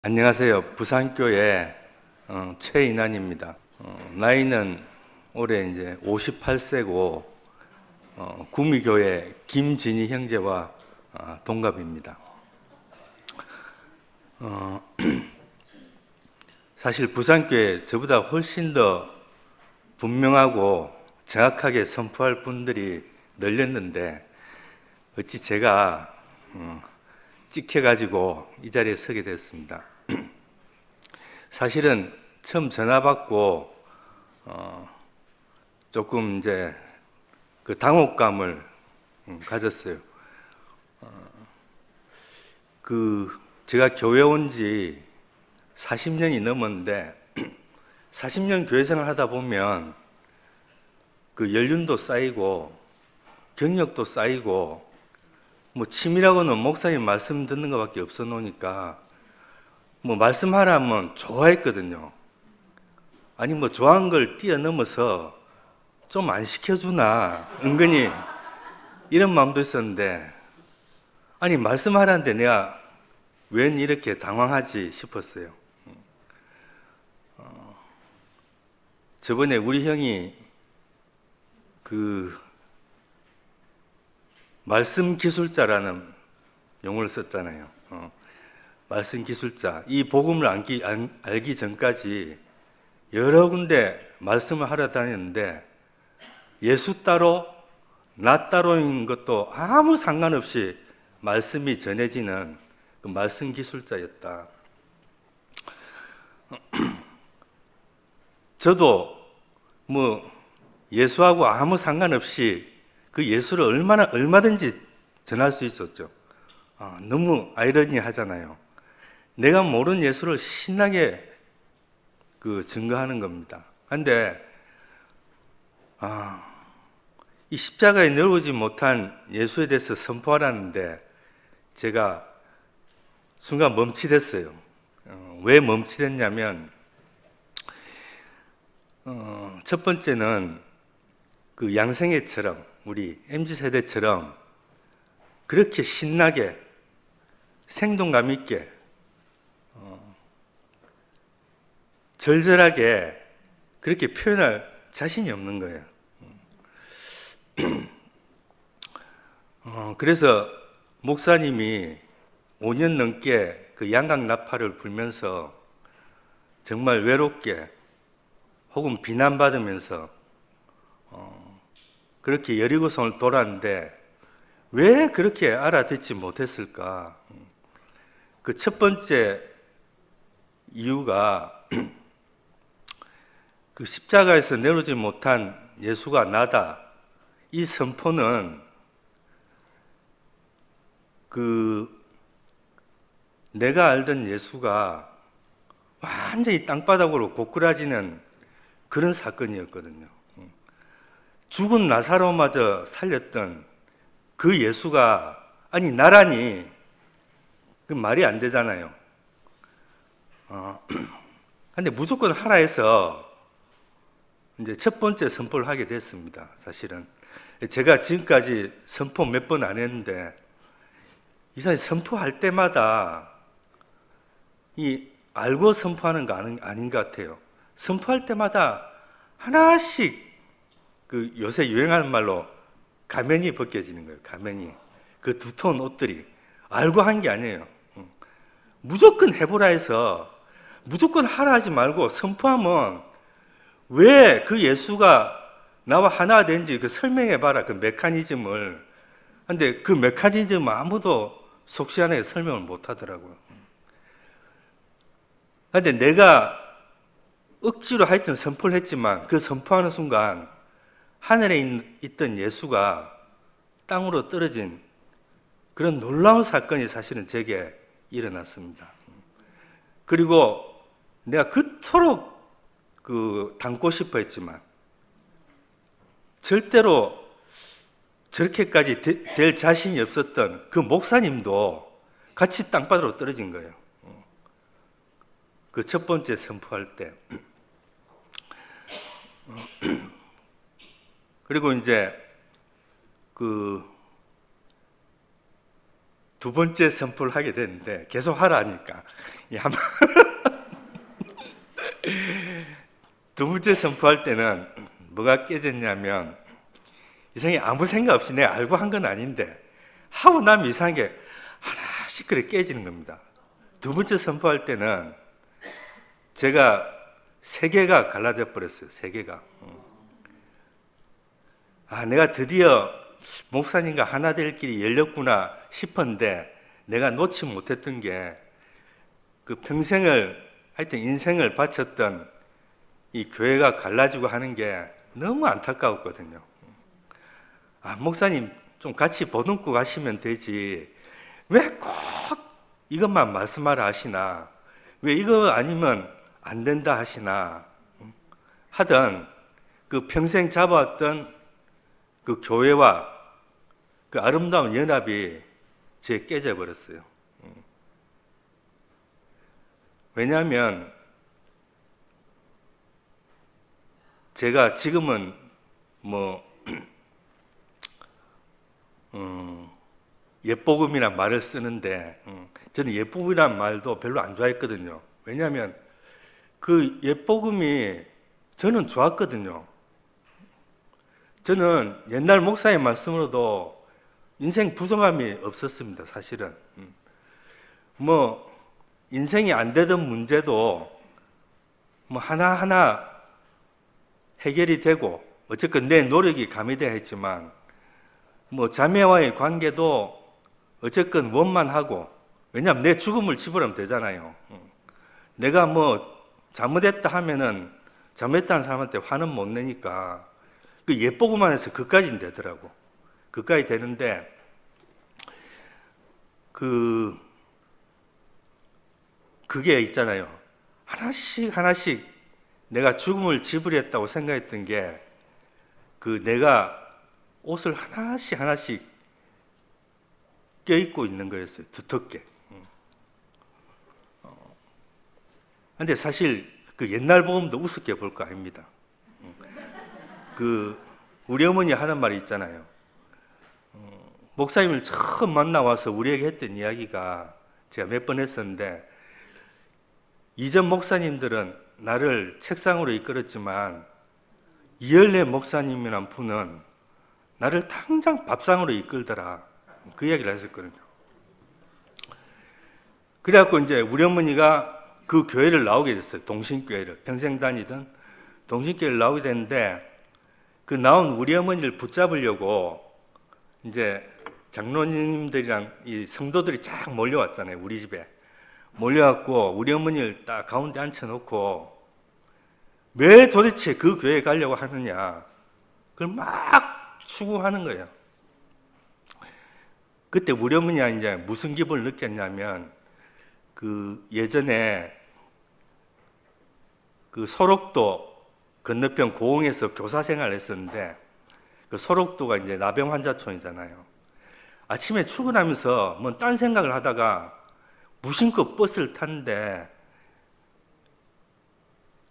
안녕하세요. 부산교회 최인환입니다. 나이는 올해 이제 58세고 구미교회 김진희 형제와 동갑입니다. 사실 부산교회 저보다 훨씬 더 분명하고 정확하게 선포할 분들이 널렸는데 어찌 제가 찍혀가지고 이 자리에 서게 됐습니다. 사실은 처음 전화 받고 조금 이제 그 당혹감을 가졌어요. 제가 교회 온 지 40년이 넘었는데 40년 교회 생활 하다 보면 그 연륜도 쌓이고 경력도 쌓이고 뭐 취미라고는 목사님 말씀 듣는 것밖에 없어 놓으니까 뭐 말씀하라면 좋아했거든요. 아니 뭐 좋아한 걸 뛰어넘어서 좀 안 시켜주나 은근히 이런 마음도 있었는데 아니 말씀하라는데 내가 웬 이렇게 당황하지 싶었어요. 저번에 우리 형이 그 말씀 기술자라는 용어를 썼잖아요. 말씀 기술자. 이 복음을 알기 전까지 여러 군데 말씀을 하러 다녔는데 예수 따로 나 따로인 것도 아무 상관없이 말씀이 전해지는 그 말씀 기술자였다. 저도 뭐 예수하고 아무 상관없이 그 예수를 얼마든지 전할 수 있었죠. 너무 아이러니하잖아요. 내가 모르는 예수를 신나게 증거하는 겁니다. 근데 이 십자가에 내려오지 못한 예수에 대해서 선포하라는데 제가 순간 멈칫했어요. 왜 멈칫했냐면 첫 번째는 그 양생애처럼 우리 MZ세대처럼 그렇게 신나게 생동감 있게 절절하게 그렇게 표현할 자신이 없는 거예요. 그래서 목사님이 5년 넘게 그 양각 나팔을 불면서 정말 외롭게 혹은 비난받으면서 그렇게 여리고성을 돌았는데 왜 그렇게 알아듣지 못했을까? 그 첫 번째 이유가 그 십자가에서 내려오지 못한 예수가 나다. 이 선포는 내가 알던 예수가 완전히 땅바닥으로 고꾸라지는 그런 사건이었거든요. 죽은 나사로마저 살렸던 그 예수가 아니 나라니 그 말이 안 되잖아요. 근데 무조건 하라 해서 이제 첫 번째 선포를 하게 됐습니다. 사실은 제가 지금까지 선포 몇 번 안 했는데 이 사람이 선포할 때마다 이 알고 선포하는 거 아닌 것 같아요. 선포할 때마다 하나씩 그 요새 유행하는 말로 가면이 벗겨지는 거예요. 가면이 그 두터운 옷들이 알고 한 게 아니에요. 무조건 해보라 해서 무조건 하라 하지 말고 선포하면 왜 그 예수가 나와 하나 된지 그 설명해봐라 그 메커니즘을. 근데 그 메커니즘 아무도 속 시원하게 설명을 못 하더라고요. 근데 내가 억지로 하여튼 선포를 했지만 그 선포하는 순간 하늘에 있던 예수가 땅으로 떨어진 그런 놀라운 사건이 사실은 제게 일어났습니다. 그리고 내가 그토록 담고 싶어 했지만 절대로 저렇게까지 될 자신이 없었던 그 목사님도 같이 땅바닥으로 떨어진 거예요. 그 첫 번째 선포할 때. 그리고 이제 두 번째 선포를 하게 됐는데 계속 하라니까 두 번째 선포할 때는 뭐가 깨졌냐면 이상하게 아무 생각 없이 내가 알고 한 건 아닌데 하고 나면 이상하게 하나씩 그래 깨지는 겁니다. 두 번째 선포할 때는 제가 세 개가 갈라져 버렸어요. 세 개가. 내가 드디어 목사님과 하나 될 길이 열렸구나 싶었는데 내가 놓지 못했던 게 그 평생을 하여튼 인생을 바쳤던 이 교회가 갈라지고 하는 게 너무 안타까웠거든요. 목사님 좀 같이 보듬고 가시면 되지 왜 꼭 이것만 말씀하라 하시나, 왜 이거 아니면 안 된다 하시나 하던 그 평생 잡아왔던 그 교회와 그 아름다운 연합이 제 깨져 버렸어요. 왜냐하면 제가 지금은 옛복음이란 말을 쓰는데 저는 옛복음이란 말도 별로 안 좋아했거든요. 왜냐하면 그 옛복음이 저는 좋았거든요. 저는 옛날 목사의 말씀으로도 인생 부정함이 없었습니다. 사실은 인생이 안 되던 문제도 하나하나 해결이 되고 어쨌건 내 노력이 가미돼야 했지만 자매와의 관계도 어쨌건 원만하고, 왜냐하면 내 죽음을 지불하면 되잖아요. 내가 잘못했다 하면은 잘못했다는 사람한테 화는 못 내니까 그 옛복음만 해서 그까지는 되더라고. 그까지 되는데 그게 있잖아요. 하나씩 내가 죽음을 지불했다고 생각했던 게 내가 옷을 하나씩 껴입고 있는 거였어요. 두텁게. 근데 사실 그 옛날 복음도 우습게 볼 거 아닙니다. 우리 어머니 하는 말이 있잖아요. 목사님을 처음 만나와서 우리에게 했던 이야기가 제가 몇 번 했었는데, 이전 목사님들은 나를 책상으로 이끌었지만 이열래 목사님이란 분은 나를 당장 밥상으로 이끌더라. 그 이야기를 했었거든요. 그래갖고 이제 우리 어머니가 그 교회를 나오게 됐어요. 동신교회를. 평생 다니던 동신교회를 나오게 됐는데, 그 나온 우리 어머니를 붙잡으려고 이제 장로님들이랑 이 성도들이 쫙 몰려왔잖아요. 우리 집에. 몰려갖고 우리 어머니를 딱 가운데 앉혀놓고 왜 도대체 그 교회에 가려고 하느냐, 그걸 막 추구하는 거예요. 그때 우리 어머니가 이제 무슨 기분을 느꼈냐면, 예전에 소록도 건너편 고흥에서 교사 생활을 했었는데, 그 소록도가 이제 나병 환자촌이잖아요. 아침에 출근하면서 딴 생각을 하다가 무심코 버스를 탔는데,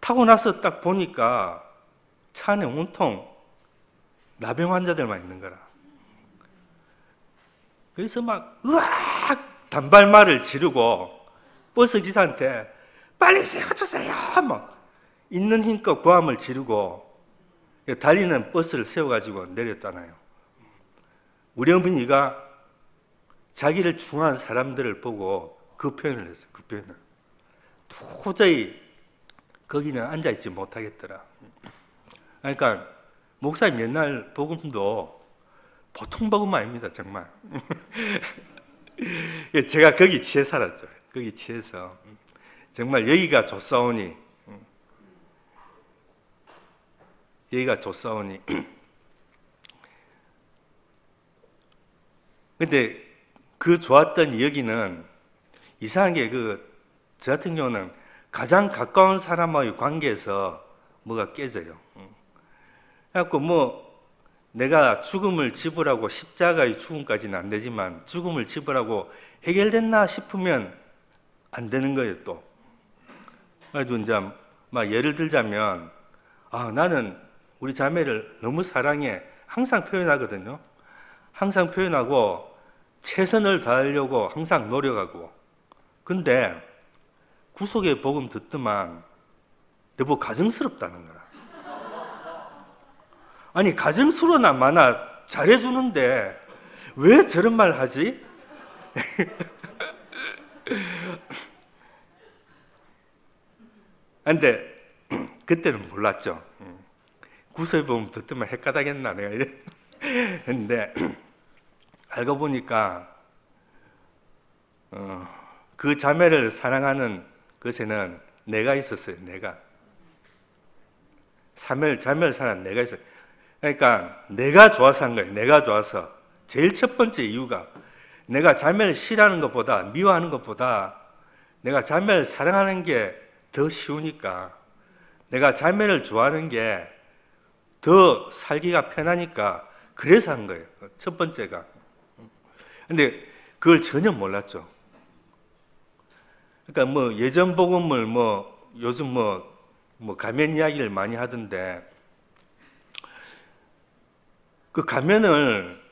타고 나서 딱 보니까 차 안에 온통 나병 환자들만 있는 거라. 그래서 막 으악 단발말을 지르고 버스 기사한테 빨리 세워주세요 있는 힘껏 고함을 지르고 달리는 버스를 세워가지고 내렸잖아요. 우리 어머니가 자기를 중한 사람들을 보고 그 표현을 했어요. 그 표현을. 도저히 거기는 앉아있지 못하겠더라. 그러니까 목사님 옛날 복음도 보통 복음 아닙니다. 정말. 제가 거기 취해 살았죠. 거기 취해서 정말 여기가 좋사오니, 여기가 좋사오니. 근데 그 좋았던 여기는 이상하게 저 같은 경우는 가장 가까운 사람과의 관계에서 뭐가 깨져요. 그래갖고 내가 죽음을 지불하고 십자가의 죽음까지는 안 되지만 죽음을 지불하고 해결됐나 싶으면 안 되는 거예요, 또. 그래서 이제 막 예를 들자면, 나는 우리 자매를 너무 사랑해. 항상 표현하거든요. 항상 표현하고 최선을 다하려고 항상 노력하고, 근데 구속의 복음 듣더만 내보 가증스럽다는 거라. 아니 가증스러나 마나 잘해주는데 왜 저런 말 하지? 근데 그때는 몰랐죠. 구속의 복음 듣더만 헷가닥했나 내가 이랬는데 알고 보니까 그 자매를 사랑하는 것에는 내가 있었어요. 내가 자매를 사랑하는 내가 있어요. 그러니까 내가 좋아서 한 거예요. 내가 좋아서. 제일 첫 번째 이유가 내가 자매를 싫어하는 것보다, 미워하는 것보다 내가 자매를 사랑하는 게 더 쉬우니까, 내가 자매를 좋아하는 게 더 살기가 편하니까 그래서 한 거예요. 첫 번째가. 근데 그걸 전혀 몰랐죠. 그러니까 뭐 예전 복음을 요즘 가면 이야기를 많이 하던데, 그 가면을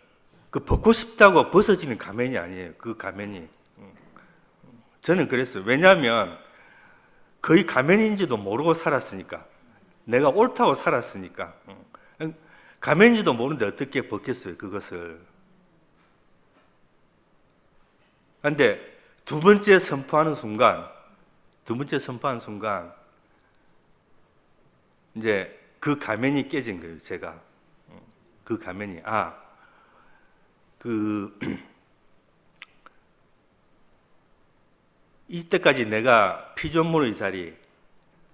벗고 싶다고 벗어지는 가면이 아니에요. 그 가면이. 저는 그랬어요. 왜냐하면 거의 가면인지도 모르고 살았으니까. 내가 옳다고 살았으니까. 가면인지도 모르는데 어떻게 벗겠어요, 그것을. 그런데 두 번째 선포하는 순간 이제 그 가면이 깨진 거예요, 제가. 그 가면이, 이때까지 내가 피조물의 자리,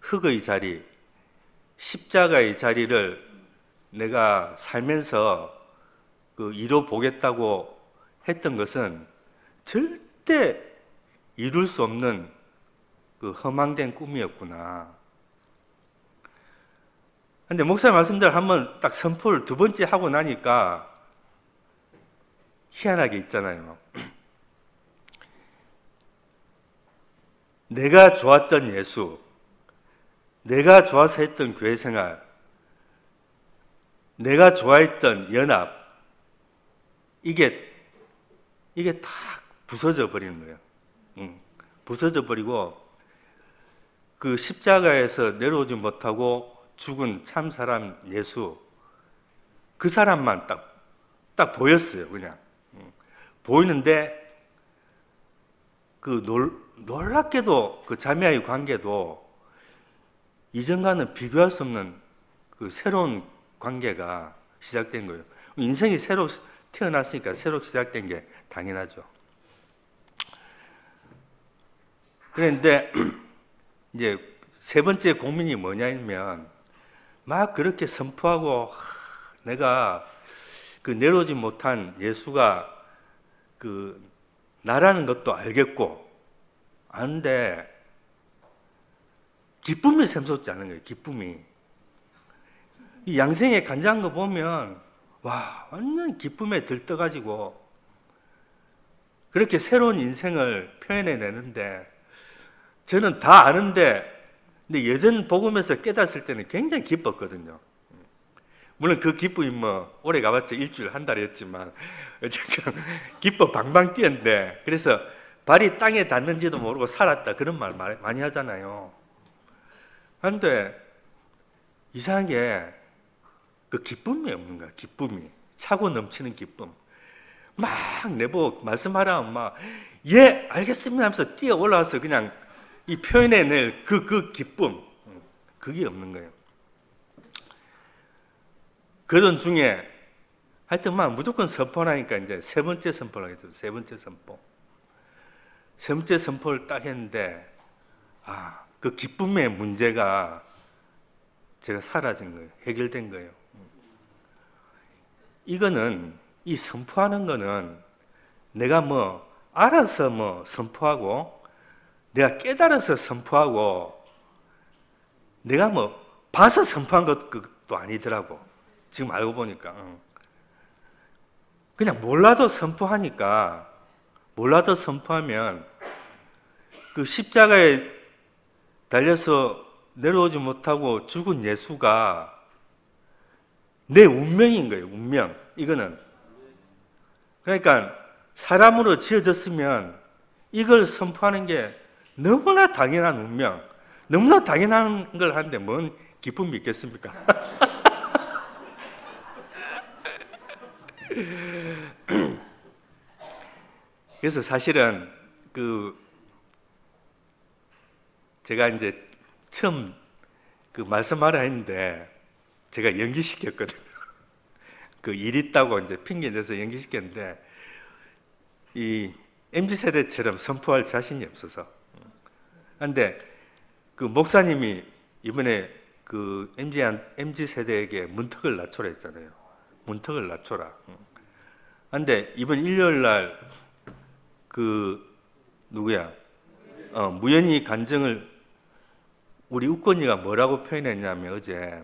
흙의 자리, 십자가의 자리를 내가 살면서 이뤄 보겠다고 했던 것은 절대 이룰 수 없는 허망된 꿈이었구나. 근데 목사님 말씀대로 한번 딱 선포를 두 번째 하고 나니까 희한하게 있잖아요. 내가 좋았던 예수, 내가 좋아서 했던 교회 생활, 내가 좋아했던 연합, 이게 다 부서져 버리는 거예요. 부서져 버리고 그 십자가에서 내려오지 못하고 죽은 참 사람 예수, 그 사람만 딱 보였어요. 그냥 보이는데 놀랍게도 그 자매와의 관계도 이전과는 비교할 수 없는 새로운 관계가 시작된 거예요. 인생이 새로 태어났으니까 새로 시작된 게 당연하죠. 그런데 이제 세 번째 고민이 뭐냐면, 막 그렇게 선포하고 내가 내려오지 못한 예수가 나라는 것도 알겠고, 아는데 기쁨이 샘솟지 않은 거예요. 기쁨이. 이 양생에 간증한 거 보면 완전 기쁨에 들떠가지고 그렇게 새로운 인생을 표현해 내는데, 저는 다 아는데, 근데 예전 복음에서 깨닫을 때는 굉장히 기뻤거든요. 물론 그 기쁨이 오래 가봤자 일주일, 한 달이었지만 어쨌든 기뻐 방방 뛰었는데, 그래서 발이 땅에 닿는지도 모르고 살았다, 그런 말 많이 하잖아요. 그런데 이상하게 그 기쁨이 없는 거야. 기쁨이 차고 넘치는 기쁨. 막 내보고 말씀하라면 예 알겠습니다 하면서 뛰어 올라와서 그냥 이 표현해낼 그 기쁨, 그게 없는 거예요. 그런 중에 하여튼 무조건 선포하니까 이제 세 번째 선포를 하게 됐어요. 세 번째 선포. 세 번째 선포를 딱 했는데 그 기쁨의 문제가 제가 사라진 거예요. 해결된 거예요. 이거는, 이 선포하는 거는 내가 알아서 선포하고, 내가 깨달아서 선포하고, 내가 봐서 선포한 것도 아니더라고. 지금 알고 보니까. 그냥 몰라도 선포하니까, 몰라도 선포하면 그 십자가에 달려서 내려오지 못하고 죽은 예수가 내 운명인 거예요. 운명. 이거는. 그러니까 사람으로 지어졌으면 이걸 선포하는 게 너무나 당연한 운명, 너무나 당연한 걸 하는데 뭔 기쁨이 있겠습니까? 그래서 사실은 제가 이제 처음 말씀하라 했는데 제가 연기시켰거든요. 일 있다고 이제 핑계 내서 연기시켰는데 이 MZ 세대처럼 선포할 자신이 없어서. 그런데 목사님이 이번에 MZ 세대에게 문턱을 낮춰라 했잖아요. 문턱을 낮춰라. 그런데 이번 일요일 날 누구야? 무연히 간증을 우리 우건이가 뭐라고 표현했냐면 어제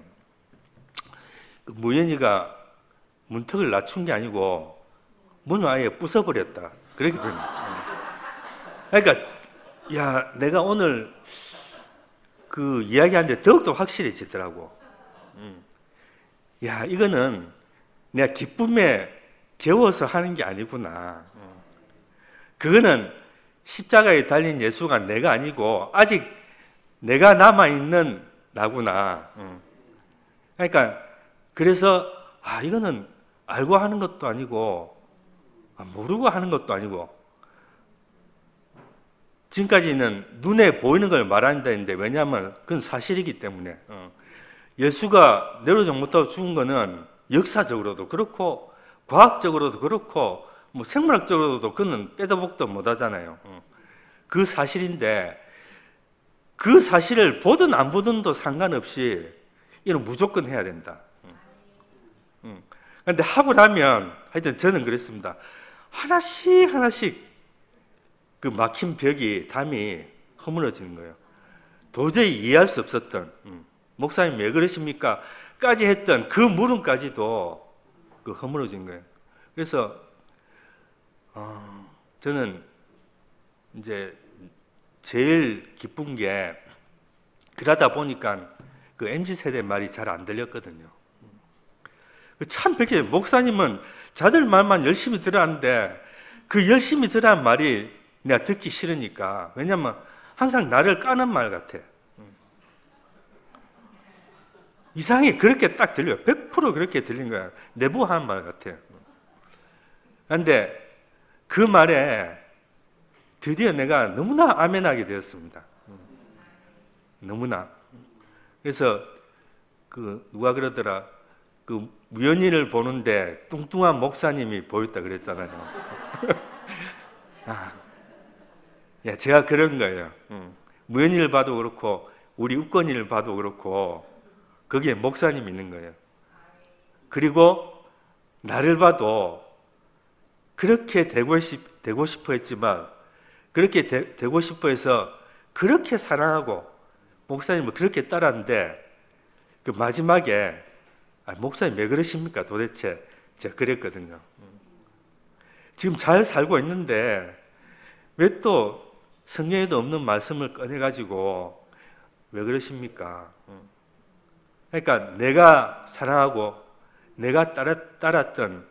무연이가 문턱을 낮춘 게 아니고 문을 아예 부숴버렸다. 그렇게 표현했어요. 그러니까 야, 내가 오늘 이야기하는데 더욱더 확실해지더라고. 야, 이거는 내가 기쁨에 겨워서 하는 게 아니구나. 그거는 십자가에 달린 예수가 내가 아니고 아직 내가 남아있는 나구나. 그러니까 그래서 이거는 알고 하는 것도 아니고 모르고 하는 것도 아니고 지금까지는 눈에 보이는 걸 말한다 했는데 왜냐하면 그건 사실이기 때문에 예수가 내로종부터 죽은 거는 역사적으로도 그렇고 과학적으로도 그렇고 뭐 생물학적으로도 그는 빼도 박도 못 하잖아요. 그 사실인데 그 사실을 보든 안 보든도 상관없이 이건 무조건 해야 된다. 그런데 합을 하면 하여튼 저는 그랬습니다. 하나씩 막힌 담이 허물어지는 거예요. 도저히 이해할 수 없었던 목사님 왜 그러십니까? 까지 했던 그 물음까지도 허물어진 거예요. 그래서 저는 이제 제일 기쁜 게 그러다 보니까 MZ세대 말이 잘 안 들렸거든요. 참 그렇게 목사님은 자들 말만 열심히 들었는데 그 열심히 들은 말이 내가 듣기 싫으니까. 왜냐면 항상 나를 까는 말 같아. 이상하게 그렇게 딱 들려요. 100% 그렇게 들린 거야. 내부한 말 같아. 그런데 그 말에 드디어 내가 너무나 아멘하게 되었습니다. 너무나. 그래서 누가 그러더라. 무연이를 보는데 뚱뚱한 목사님이 보였다 그랬잖아요. 야, 제가 그런 거예요. 무연이를 봐도 그렇고 우리 우건이를 봐도 그렇고 거기에 목사님이 있는 거예요. 그리고 나를 봐도 그렇게 되고 싶어 했지만 그렇게 되고 싶어 해서 그렇게 사랑하고 목사님을 그렇게 따랐는데 마지막에 목사님 왜 그러십니까? 도대체 제가 그랬거든요. 지금 잘 살고 있는데 왜 또 성경에도 없는 말씀을 꺼내가지고 왜 그러십니까? 그러니까 내가 사랑하고 내가 따랐던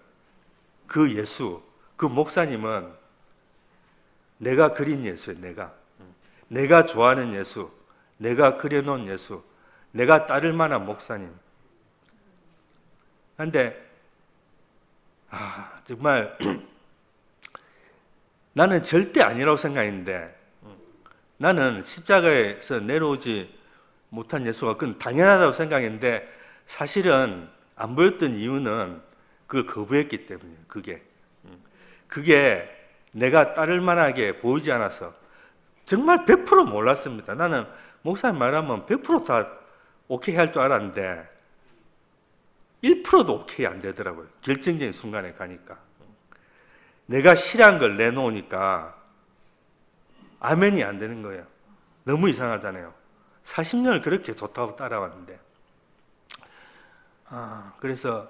그 예수, 그 목사님은 내가 그린 예수예요. 내가 좋아하는 예수, 내가 그려놓은 예수, 내가 따를 만한 목사님. 그런데 정말 나는 절대 아니라고 생각했는데 나는 십자가에서 내려오지 못한 예수가 그건 당연하다고 생각했는데 사실은 안 보였던 이유는 그걸 거부했기 때문이에요. 그게 내가 따를 만하게 보이지 않아서 정말 100% 몰랐습니다. 나는 목사님 말하면 100%다 오케이 할 줄 알았는데 1%도 오케이 안 되더라고요. 결정적인 순간에 가니까. 내가 싫어한 걸 내놓으니까 아멘이 안 되는 거예요. 너무 이상하잖아요. 40년을 그렇게 좋다고 따라왔는데. 그래서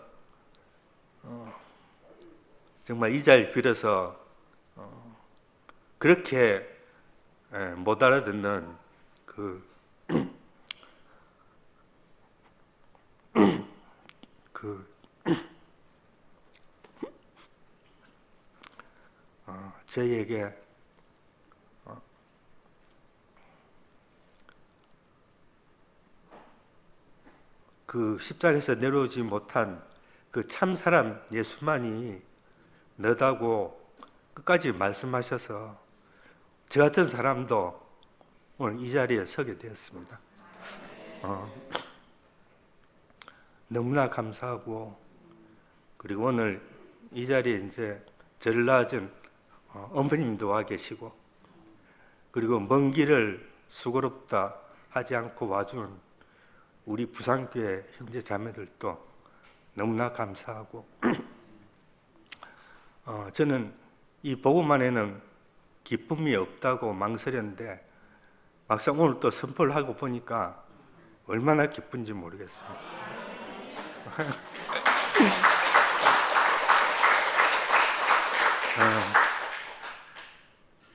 정말 이 자리를 빌어서 그렇게 못 알아듣는 저희에게 그 십자가에서 내려오지 못한 그 참사람 예수만이 너다고 끝까지 말씀하셔서 저 같은 사람도 오늘 이 자리에 서게 되었습니다. 너무나 감사하고, 그리고 오늘 이 자리에 이제 저를 낳아준 어머님도 와 계시고, 그리고 먼 길을 수고롭다 하지 않고 와준 우리 부산교회 형제 자매들도 너무나 감사하고, 저는 이 복음 안에는 기쁨이 없다고 망설였는데 막상 오늘 또 선포를 하고 보니까 얼마나 기쁜지 모르겠습니다.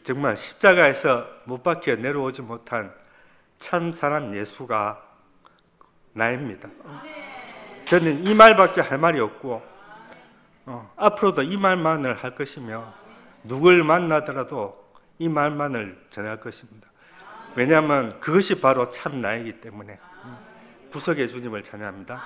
정말 십자가에서 못 박혀 내려오지 못한 참 사람 예수가 나입니다. 저는 이 말밖에 할 말이 없고 앞으로도 이 말만을 할 것이며 누굴 만나더라도 이 말만을 전할 것입니다. 왜냐하면 그것이 바로 참 나이기 때문에. 구속의 주님을 찬양합니다.